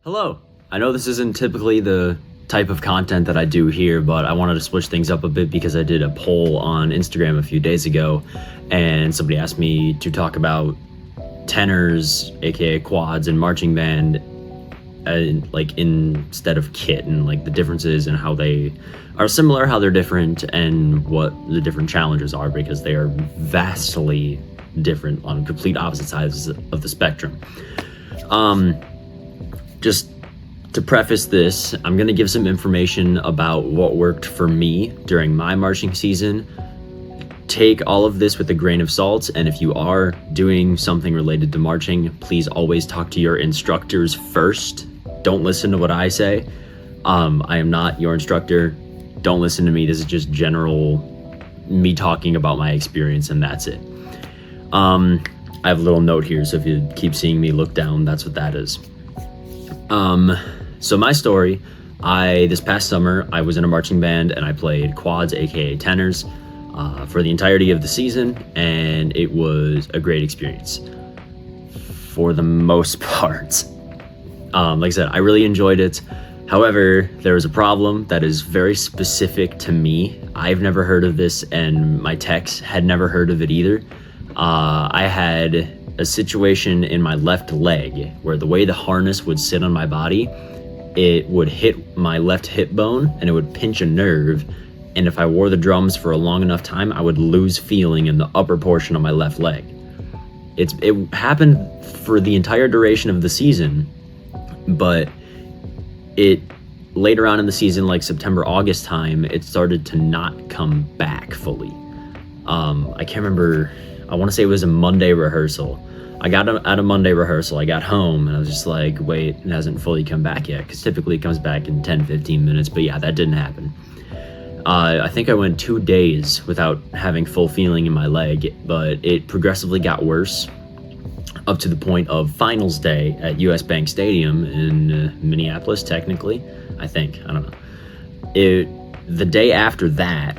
Hello. I know this isn't typically the type of content that I do here, but I wanted to switch things up a bit because I did a poll on Instagram a few days ago, and somebody asked me to talk about tenors, aka quads, and marching band, instead of kit, and like the differences and how they are similar, how they're different, and what the different challenges are, because they are vastly different on complete opposite sides of the spectrum. Just to preface this, I'm going to give some information about what worked for me during my marching season. Take all of this with a grain of salt, and if you are doing something related to marching, please always talk to your instructors first. Don't listen to what I say. I am not your instructor. Don't listen to me. This is just general me talking about my experience, and that's it. I have a little note here, so if you keep seeing me look down, that's what that is. So my story, this past summer, I was in a marching band and I played quads, aka tenors, for the entirety of the season, and it was a great experience for the most part. Like I said, I really enjoyed it. However, there was a problem that is very specific to me. I've never heard of this, and my techs had never heard of it either. I had a situation in my left leg where the way the harness would sit on my body, it would hit my left hip bone and it would pinch a nerve. And if I wore the drums for a long enough time, I would lose feeling in the upper portion of my left leg. It happened for the entire duration of the season, but it later on in the season, like September, August time, it started to not come back fully. I can't remember. I want to say it was a Monday rehearsal. I got out of Monday rehearsal, I got home, and I was just like, wait, it hasn't fully come back yet, because typically it comes back in 10-15 minutes, but yeah, that didn't happen. I think I went 2 days without having full feeling in my leg, but it progressively got worse, up to the point of finals day at US Bank Stadium in Minneapolis, technically, I think, I don't know. The day after that,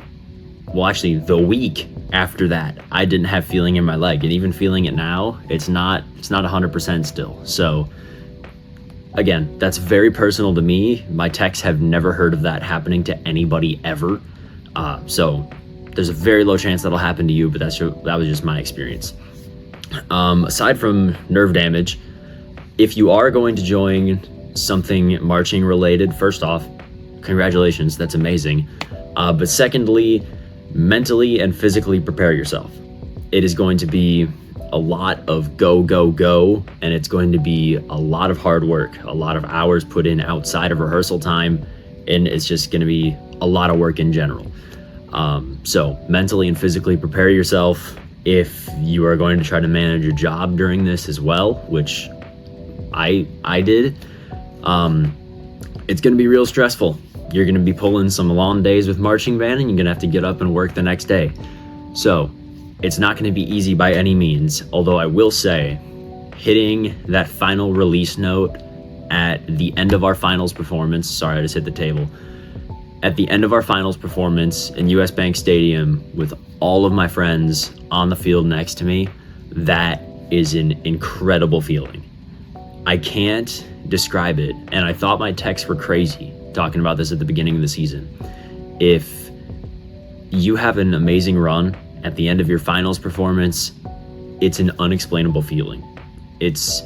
well, actually, the week after that, I didn't have feeling in my leg, and even feeling it now, it's not 100% still. So again, that's very personal to me. My techs have never heard of that happening to anybody ever. So there's a very low chance that'll happen to you, but that was just my experience. Aside from nerve damage, if you are going to join something marching related, first off, congratulations, that's amazing. But secondly, mentally and physically prepare yourself. It is going to be a lot of go, go, go, and it's going to be a lot of hard work, a lot of hours put in outside of rehearsal time, and it's just going to be a lot of work in general. So mentally and physically prepare yourself. If you are going to try to manage your job during this as well, which I did, it's going to be real stressful. You're going to be pulling some long days with marching band, and you're going to have to get up and work the next day. So it's not going to be easy by any means, although I will say hitting that final release note at the end of our finals performance, sorry, I just hit the table, at the end of our finals performance in US Bank Stadium with all of my friends on the field next to me, that is an incredible feeling. I can't describe it, and I thought my techs were crazy talking about this at the beginning of the season. If you have an amazing run at the end of your finals performance, it's an unexplainable feeling. It's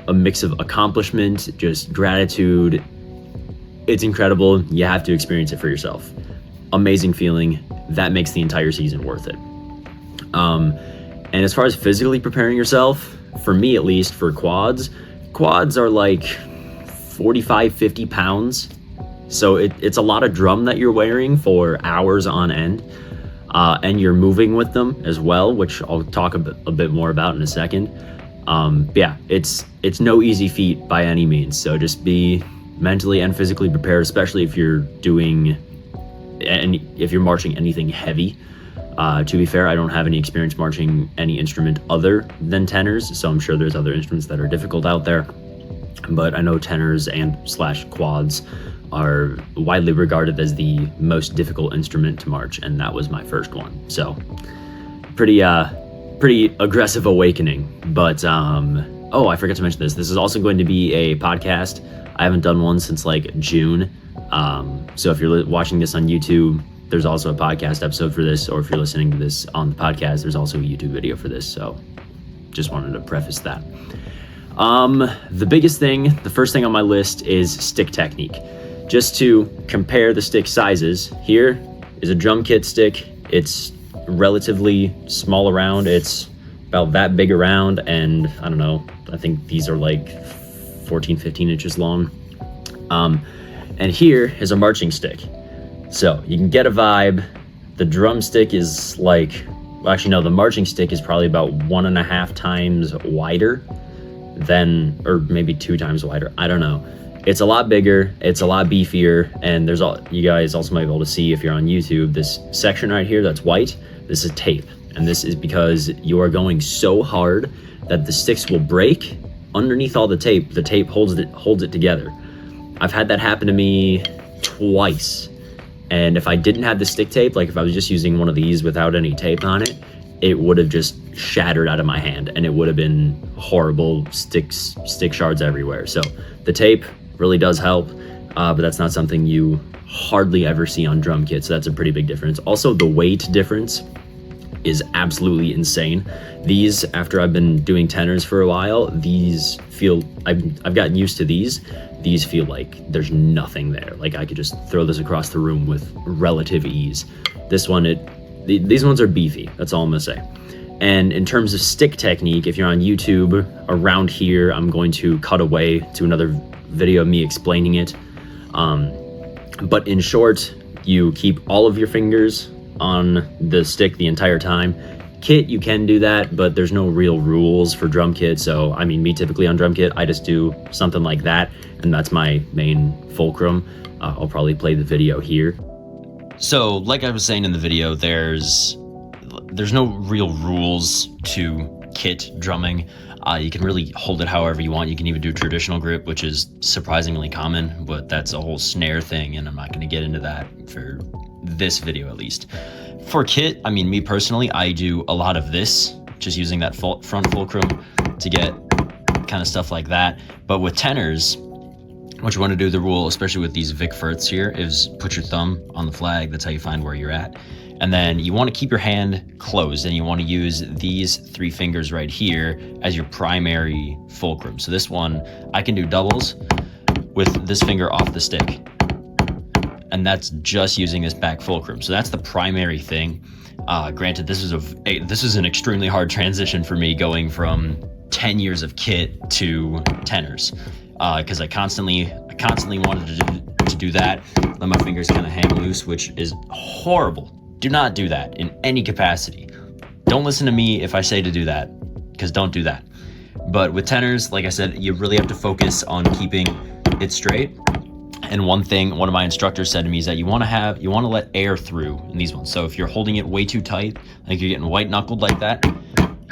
a mix of accomplishment, just gratitude. It's incredible. You have to experience it for yourself. Amazing feeling. That makes the entire season worth it. And as far as physically preparing yourself, for me at least, for quads are like 45, 50 pounds. So it's a lot of drum that you're wearing for hours on end, and you're moving with them as well, which I'll talk a bit more about in a second. Yeah, it's no easy feat by any means. So just be mentally and physically prepared, especially if you're marching anything heavy. To be fair, I don't have any experience marching any instrument other than tenors, so I'm sure there's other instruments that are difficult out there. But I know tenors and / quads are widely regarded as the most difficult instrument to march, and that was my first one. So pretty aggressive awakening. But I forgot to mention this. This is also going to be a podcast. I haven't done one since like June. So if you're watching this on YouTube, there's also a podcast episode for this, or if you're listening to this on the podcast, there's also a YouTube video for this. So just wanted to preface that. The first thing on my list is stick technique. Just to compare the stick sizes, here is a drum kit stick. It's relatively small around. It's about that big around, and I don't know, I think these are like 14, 15 inches long. And here is a marching stick. So you can get a vibe. The drumstick is like, well, actually no, the marching stick is probably about 1.5 times wider than, or maybe 2 times wider. I don't know. It's a lot bigger, it's a lot beefier, and you guys also might be able to see if you're on YouTube, this section right here that's white, this is tape. And this is because you are going so hard that the sticks will break. Underneath all the tape holds it together. I've had that happen to me twice. And if I didn't have the stick tape, like if I was just using one of these without any tape on it, it would have just shattered out of my hand, and it would have been horrible stick shards everywhere. So the tape really does help, but that's not something you hardly ever see on drum kits. So that's a pretty big difference. Also, the weight difference is absolutely insane. These, after I've been doing tenors for a while, these feel, I've gotten used to these feel like there's nothing there. Like I could just throw this across the room with relative ease. This one, these ones are beefy, that's all I'm gonna say. And in terms of stick technique, if you're on YouTube, around here, I'm going to cut away to another video of me explaining it. But in short, you keep all of your fingers on the stick the entire time. Kit, you can do that, but there's no real rules for drum kit. So, I mean, me typically on drum kit, I just do something like that, and that's my main fulcrum. I'll probably play the video here. So, like I was saying in the video, there's no real rules to kit drumming. You can really hold it however you want. You can even do traditional grip, which is surprisingly common, but that's a whole snare thing, and I'm not going to get into that for this video at least. For kit, I mean, me personally, I do a lot of this, just using that front fulcrum to get kind of stuff like that. But with tenors, what you want to do, the rule, especially with these Vic Firths here, is put your thumb on the flag. That's how you find where you're at. And then you want to keep your hand closed, and you want to use these 3 fingers right here as your primary fulcrum. So this one, I can do doubles with this finger off the stick, and that's just using this back fulcrum. So that's the primary thing. Granted, this is an extremely hard transition for me, going from 10 years of kit to tenors, because I constantly wanted to do that, let my fingers kind of hang loose, which is horrible. Do not do that in any capacity. Don't listen to me if I say to do that, because don't do that. But with tenors, like I said, you really have to focus on keeping it straight. And one thing one of my instructors said to me is that you want to let air through in these ones. So if you're holding it way too tight, like you're getting white knuckled like that,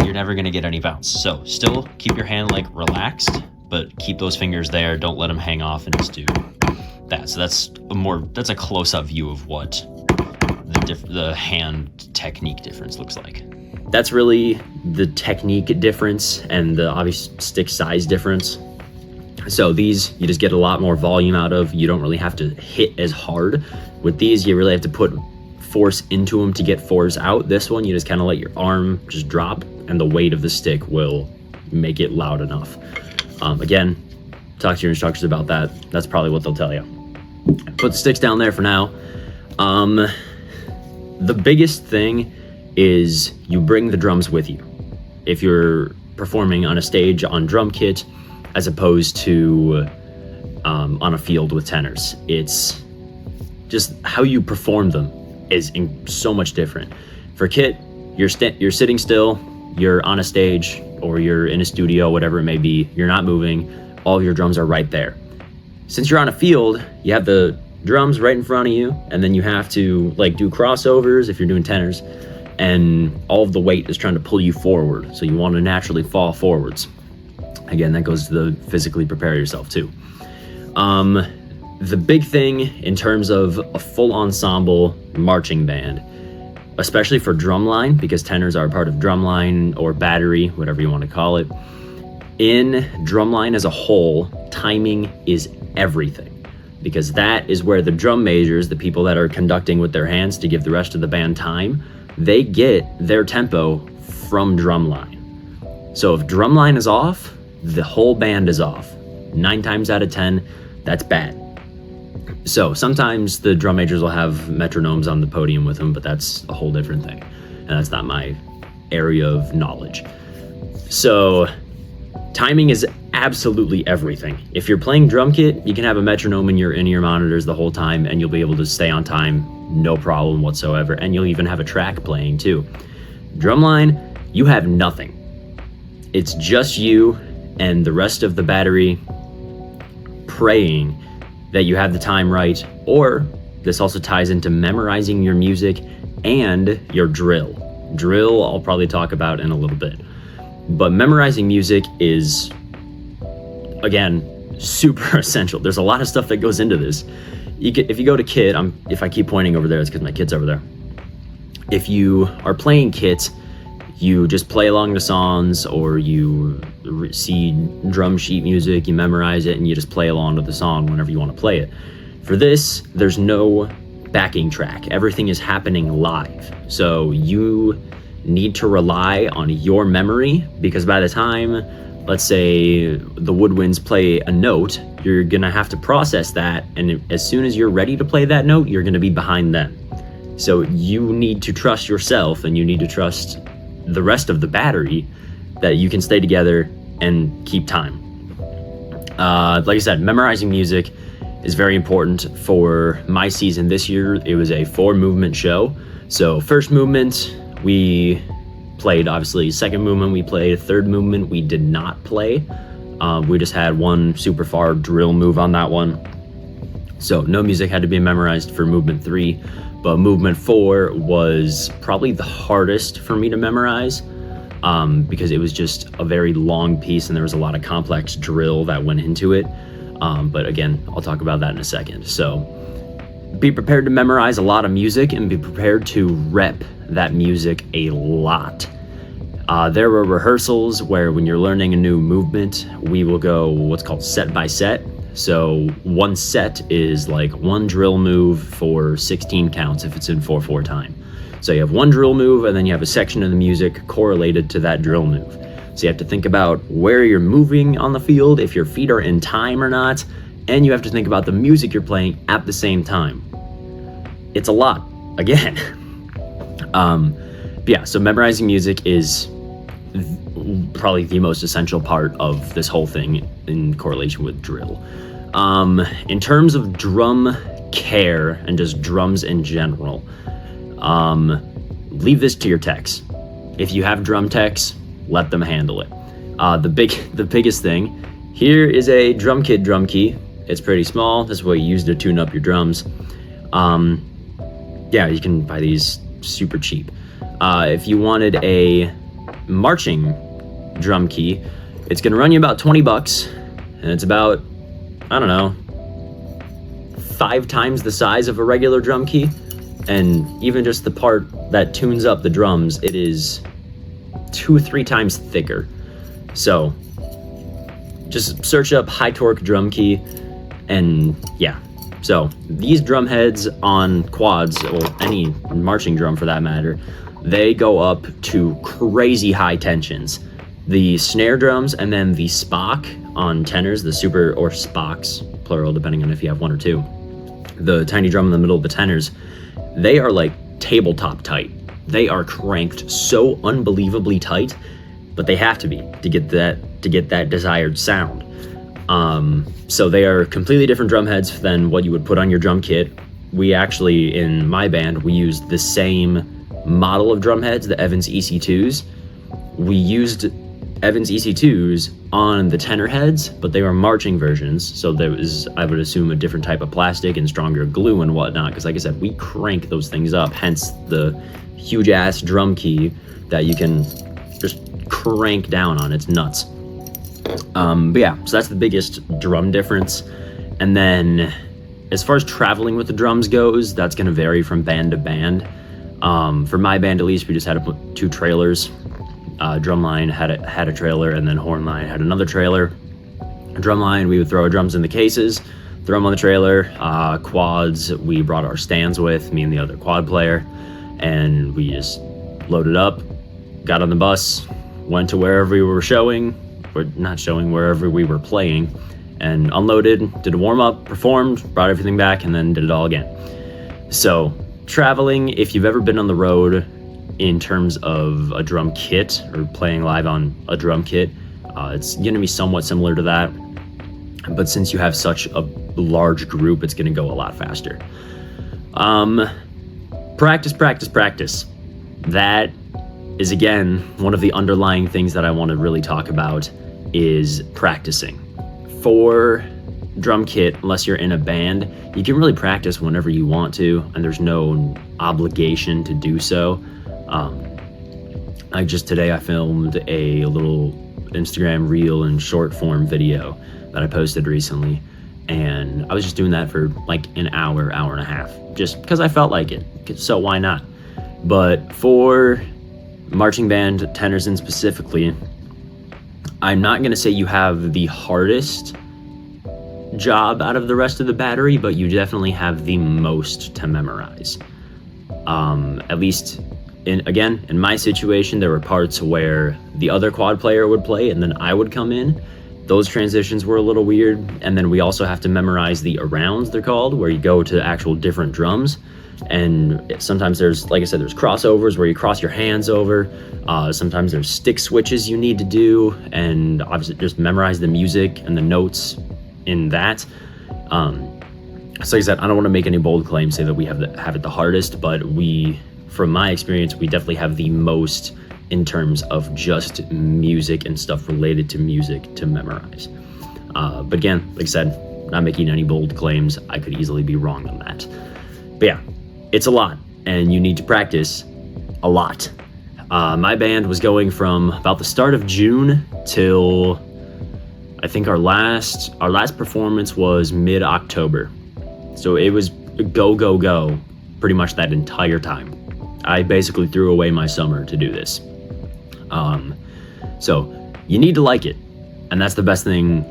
you're never going to get any bounce. So still keep your hand like relaxed, but keep those fingers there. Don't let them hang off, and just do that. So that's a close-up view of what the hand technique difference looks like. That's really the technique difference and the obvious stick size difference. So these, you just get a lot more volume out of. You don't really have to hit as hard. With these, you really have to put force into them to get force out. This one, you just kind of let your arm just drop, and the weight of the stick will make it loud enough. Again, talk to your instructors about that. That's probably what they'll tell you. Put the sticks down there for now. The biggest thing is you bring the drums with you. If you're performing on a stage on drum kit, as opposed to on a field with tenors, it's just how you perform them is so much different. For kit, you're sitting still, you're on a stage, or you're in a studio, whatever it may be, you're not moving, all of your drums are right there. Since you're on a field, you have the drums right in front of you, and then you have to like do crossovers if you're doing tenors, and all of the weight is trying to pull you forward, so you want to naturally fall forwards. Again, that goes to the physically prepare yourself too. The big thing in terms of a full ensemble marching band, especially for drumline, because tenors are a part of drumline or battery, whatever you want to call it, In drumline as a whole, timing is everything, because that is where the drum majors, the people that are conducting with their hands to give the rest of the band time, they get their tempo from drumline. So if drumline is off, the whole band is off. 9 times out of 10, that's bad. So sometimes the drum majors will have metronomes on the podium with them, but that's a whole different thing, and that's not my area of knowledge. So timing is absolutely everything. If you're playing drum kit, you can have a metronome in your monitors the whole time, and you'll be able to stay on time, no problem whatsoever, and you'll even have a track playing too. Drumline, you have nothing. It's just you and the rest of the battery praying that you have the time right, or this also ties into memorizing your music and your drill. Drill, I'll probably talk about in a little bit. But memorizing music is, again, super essential. There's a lot of stuff that goes into this. If you go to kit, if I keep pointing over there, it's because my kit's over there. If you are playing kit, you just play along the songs, or you see drum sheet music, you memorize it, and you just play along with the song whenever you want to play it. For this, there's no backing track. Everything is happening live. So you need to rely on your memory, because by the time, let's say, the woodwinds play a note, you're gonna have to process that, and as soon as you're ready to play that note, you're gonna be behind them. So you need to trust yourself, and you need to trust the rest of the battery that you can stay together and keep time. Like I said, memorizing music is very important. For my season this year, it was a 4-movement show. So first movement, we played, obviously. Second movement, we played. Third movement, we did not play. We just had one super far drill move on that one. So no music had to be memorized for movement 3. But movement 4 was probably the hardest for me to memorize, because it was just a very long piece and there was a lot of complex drill that went into it. But again, I'll talk about that in a second. So be prepared to memorize a lot of music, and be prepared to rep that music a lot. There were rehearsals where when you're learning a new movement, we will go what's called set by set. So one set is like one drill move for 16 counts if it's in 4/4 time. So you have one drill move, and then you have a section of the music correlated to that drill move. So you have to think about where you're moving on the field, if your feet are in time or not, and you have to think about the music you're playing at the same time. It's a lot, again. Yeah, so memorizing music is probably the most essential part of this whole thing in correlation with drill. In terms of drum care and just drums in general, leave this to your techs. If you have drum techs, let them handle it. The biggest thing, here is a drum kit drum key. It's pretty small. This is what you use to tune up your drums. Yeah, you can buy these super cheap. If you wanted a marching drum key, it's gonna run you about $20, and it's about, I don't know, 5 times the size of a regular drum key. And even just the part that tunes up the drums, it is 2 or 3 times thicker. So just search up high torque drum key, and yeah. So these drum heads on quads, or any marching drum for that matter, they go up to crazy high tensions. The snare drums and then the spock on tenors, the super, or spocks, plural, depending on if you have one or two, the tiny drum in the middle of the tenors, they are like tabletop tight. They are cranked so unbelievably tight, but they have to be to get that desired sound. So they are completely different drum heads than what you would put on your drum kit. We actually, in my band, we used the same model of drum heads, the Evans EC2s. We used Evans EC2s on the tenor heads, but they were marching versions, so there was, I would assume, a different type of plastic and stronger glue and whatnot, because like I said, we crank those things up, hence the huge ass drum key that you can just crank down on. It's nuts. But yeah, so that's the biggest drum difference. And then as far as traveling with the drums goes, that's going to vary from band to band. For my band, at least, we just had to put 2 trailers Drumline had a trailer, and then hornline had another trailer. Drumline, we would throw our drums in the cases, throw them on the trailer. Quads, we brought our stands with, me and the other quad player, and we just loaded up, got on the bus, went to wherever we were showing, or not showing, wherever we were playing, and unloaded, did a warm-up, performed, brought everything back, and then did it all again. So traveling, if you've ever been on the road in terms of a drum kit or playing live on a drum kit, it's going to be somewhat similar to that. But since you have such a large group, it's going to go a lot faster. Practice. That is, again, one of the underlying things that I want to really talk about is practicing. For drum kit, unless you're in a band, you can really practice whenever you want to, and there's no obligation to do so. Like just today, I filmed a little Instagram reel and short form video that I posted recently, and I was just doing that for like an hour and a half, just because I felt like it, so why not? But for marching band, tenors in specifically, I'm not going to say you have the hardest job out of the rest of the battery, but you definitely have the most to memorize. At least in my situation, there were parts where the other quad player would play and then I would come in. Those transitions were a little weird. And then we also have to memorize the arounds, they're called, where you go to actual different drums. And sometimes there's, like I said, there's crossovers where you cross your hands over. Sometimes there's stick switches you need to do, and obviously just memorize the music and the notes in that. So like I said, I don't want to make any bold claims, say that we have it the hardest, but from my experience, we definitely have the most in terms of just music and stuff related to music to memorize. But again, like I said, not making any bold claims. I could easily be wrong on that. But yeah, it's a lot, and you need to practice a lot. My band was going from about the start of June till I think our last performance was mid-October. So it was go pretty much that entire time. I basically threw away my summer to do this. So you need to like it, and that's the best thing.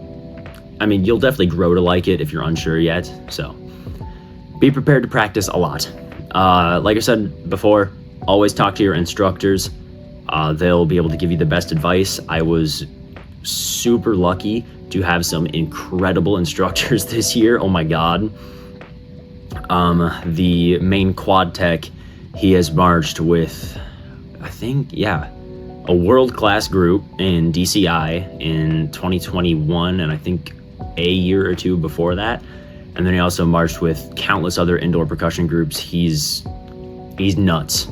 I mean, you'll definitely grow to like it if you're unsure yet, so be prepared to practice a lot. Like I said before, always talk to your instructors. They'll be able to give you the best advice. I was super lucky to have some incredible instructors this year. Oh my God. The main quad tech, he has marched with, I think, a world-class group in DCI in 2021, and I think a year or two before that. And then he also marched with countless other indoor percussion groups. He's nuts.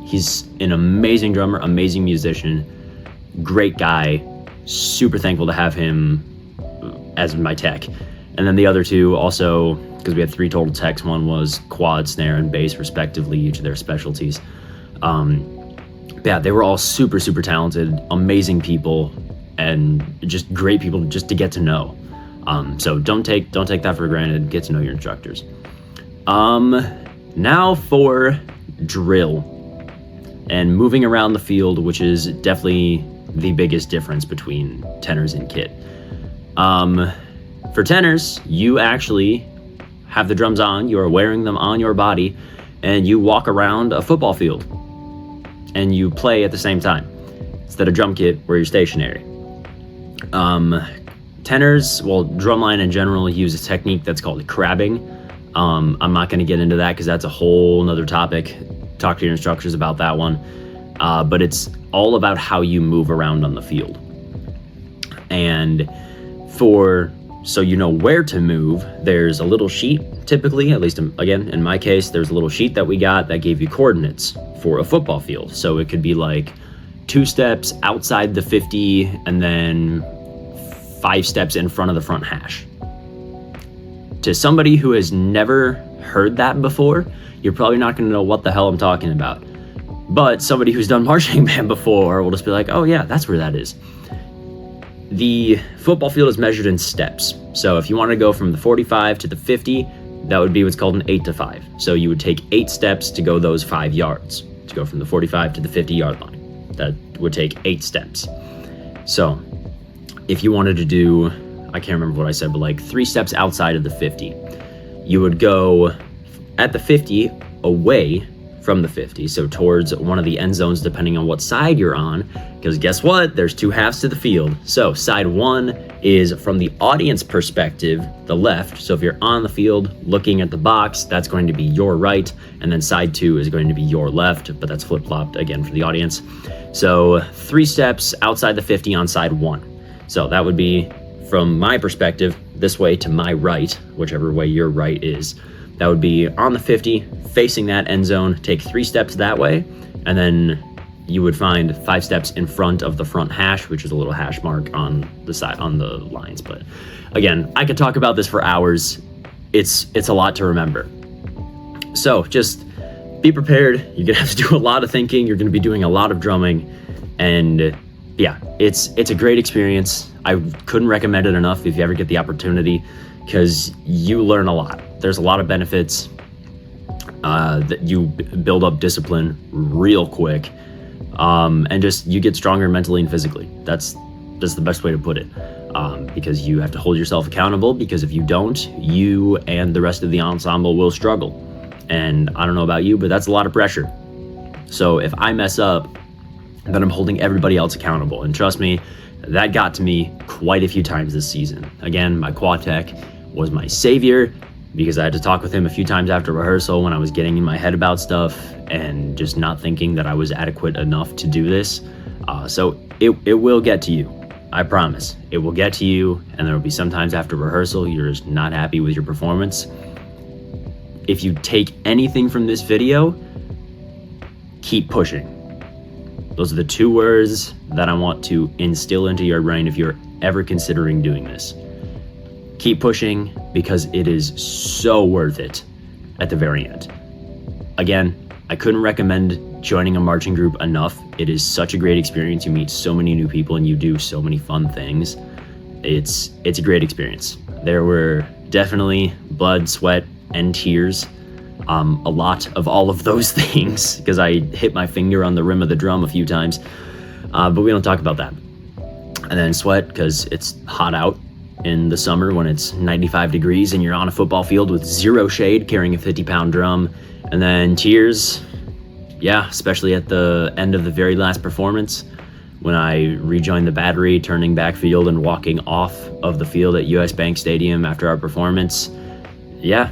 He's an amazing drummer, amazing musician, great guy. Super thankful to have him as my tech. And then the other two also, because we had 3 total techs, one was quad, snare, and bass respectively, each of their specialties. Yeah, they were all super talented, amazing people, and just great people just to get to know. So don't take that for granted. Get to know your instructors. Now for drill and moving around the field, which is definitely the biggest difference between tenors and kit. For tenors, you actually have the drums on, you are wearing them on your body, and you walk around a football field and you play at the same time instead of drum kit where you're stationary. Tenors, well, drumline in general, use a technique that's called crabbing. I'm not going to get into that because that's a whole nother topic. Talk to your instructors about that one. But it's all about how you move around on the field. And so you know where to move, there's a little sheet, typically, at least again, in my case, there's a little sheet that we got that gave you coordinates for a football field. So it could be like 2 steps outside the 50 and then 5 steps in front of the front hash. To somebody who has never heard that before, you're probably not going to know what the hell I'm talking about. But somebody who's done marching band before will just be like, oh yeah, that's where that is. The football field is measured in steps. So if you want to go from the 45 to the 50, that would be what's called an 8 to 5. So you would take 8 steps to go those 5 yards, to go from the 45 to the 50 yard line. that would take 8 steps. So if you wanted to do, I can't remember what I said, but like 3 steps outside of the 50, you would go at the 50 away from the 50, so towards one of the end zones depending on what side you're on, because guess what, there's 2 halves to the field. So side 1 is from the audience perspective, the left. So if you're on the field looking at the box, that's going to be your right, and then side 2 is going to be your left, but that's flip-flopped again for the audience. So 3 steps outside the 50 on side 1. So that would be, from my perspective, this way to my right, whichever way your right is. That would be on the 50, facing that end zone, take 3 steps that way, and then you would find 5 steps in front of the front hash, which is a little hash mark on the side, on the lines. But again, I could talk about this for hours. It's a lot to remember. So just be prepared. You're gonna have to do a lot of thinking. You're gonna be doing a lot of drumming, and yeah, it's a great experience. I couldn't recommend it enough if you ever get the opportunity, because you learn a lot. There's a lot of benefits. That you build up discipline real quick, and just you get stronger mentally and physically. That's the best way to put it, because you have to hold yourself accountable, because if you don't, you and the rest of the ensemble will struggle. And I don't know about you, but that's a lot of pressure. So if I mess up, then I'm holding everybody else accountable. And trust me, that got to me quite a few times this season. Again, my quad tech was my savior, because I had to talk with him a few times after rehearsal when I was getting in my head about stuff and just not thinking that I was adequate enough to do this. So it will get to you. I promise. It will get to you, and there will be sometimes after rehearsal you're just not happy with your performance. If you take anything from this video, keep pushing. Those are the 2 words that I want to instill into your brain if you're ever considering doing this. Keep pushing, because it is so worth it at the very end. Again, I couldn't recommend joining a marching group enough. It is such a great experience. You meet so many new people and you do so many fun things. It's a great experience. There were definitely blood, sweat, and tears. A lot of all of those things, because I hit my finger on the rim of the drum a few times, but we don't talk about that. And then sweat, because it's hot out in the summer when it's 95 degrees and you're on a football field with 0 shade carrying a 50-pound drum. And then tears, yeah, especially at the end of the very last performance when I rejoined the battery, turning backfield and walking off of the field at US Bank Stadium after our performance. Yeah,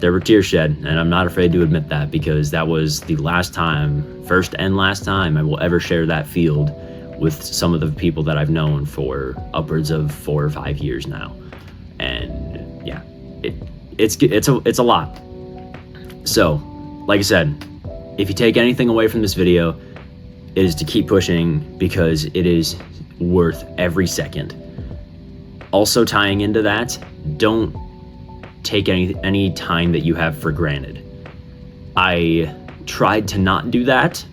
there were tears shed, and I'm not afraid to admit that, because that was the last time, first and last time, I will ever share that field with some of the people that I've known for upwards of 4 or 5 years now. And yeah, it's a lot. So, like I said, if you take anything away from this video, it is to keep pushing, because it is worth every second. Also, tying into that, don't take any time that you have for granted. I tried to not do that,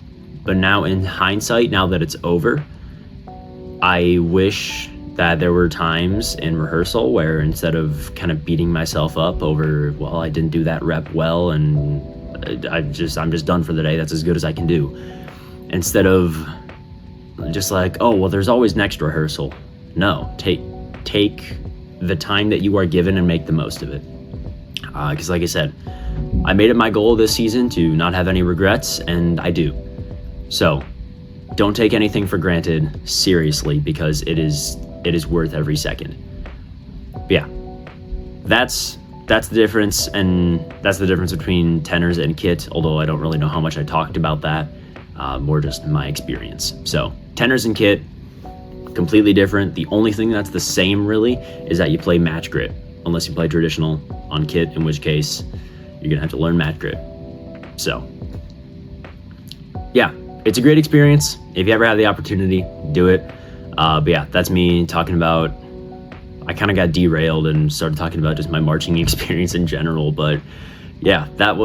but now in hindsight, now that it's over, I wish that there were times in rehearsal where instead of kind of beating myself up over, well, I didn't do that rep well and I'm just done for the day, that's as good as I can do. Instead of just like, oh, well, there's always next rehearsal. No, take the time that you are given and make the most of it. Because like I said, I made it my goal this season to not have any regrets, and I do. So don't take anything for granted, seriously, because it is worth every second. But yeah, that's the difference, and that's the difference between tenors and kit, although I don't really know how much I talked about that, more just my experience. So tenors and kit, completely different. The only thing that's the same really is that you play match grit, unless you play traditional on kit, in which case you're gonna have to learn match grit. So yeah, it's a great experience. If you ever have the opportunity, do it. But yeah, that's me talking about, I kind of got derailed and started talking about just my marching experience in general. But yeah, that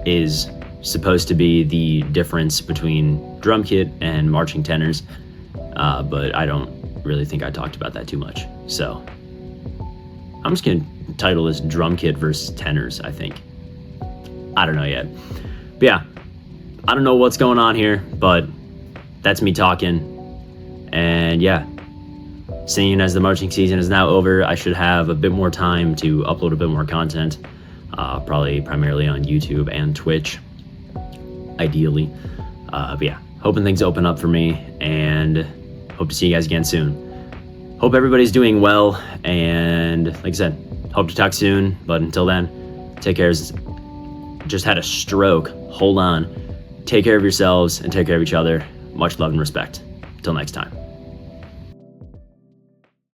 is supposed to be the difference between drum kit and marching tenors. But I don't really think I talked about that too much. So I'm just gonna title this drum kit versus tenors, I think. I don't know yet. But yeah, I don't know what's going on here, but that's me talking. And yeah, seeing as the marching season is now over, I should have a bit more time to upload a bit more content, probably primarily on YouTube and Twitch, ideally. But yeah, hoping things open up for me, and hope to see you guys again soon. Hope everybody's doing well, and like I said, hope to talk soon. But until then, take care. Just had a stroke. Hold on. Take care of yourselves and take care of each other. Much love and respect. Till next time.